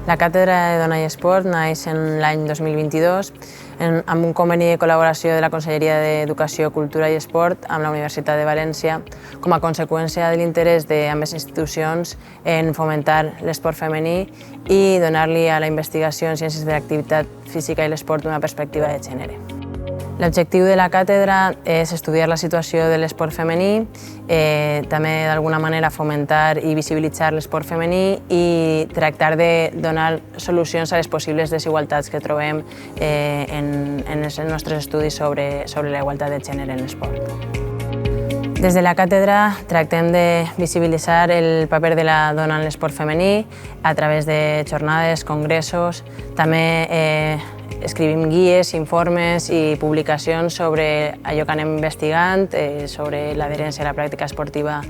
La Càtedra de Dona i Esport naix en l'any 2022 amb un conveni de col·laboració de la Conselleria d'Educació, Cultura i Esport amb la Universitat de València com a conseqüència de l'interès d'ambdues institucions en fomentar l'esport femení i donar-li a la investigació en ciències de l'activitat física i l'esport una perspectiva de gènere. L'objectiu de la càtedra és estudiar la situació de l'esport femení, també d'alguna manera fomentar i visibilitzar l'esport femení i tractar de donar solucions a les possibles desigualtats que trobem en els nostres estudis sobre la igualtat de gènere en l'esport. Des de la càtedra tractem de visibilitzar el paper de la dona en l'esport femení a través de jornades, congressos, també escrivim guies, informes i publicacions sobre allò que anem investigant, sobre l'adherència a la pràctica esportiva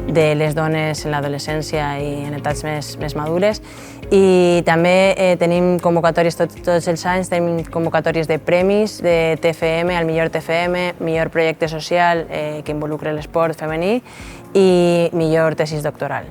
de les dones en l'adolescència i en etats més madures. I també tenim convocatòries tots els anys, tenim convocatòries de premis de TFM, el millor TFM, millor projecte social que involucra l'esport femení i millor tesis doctoral.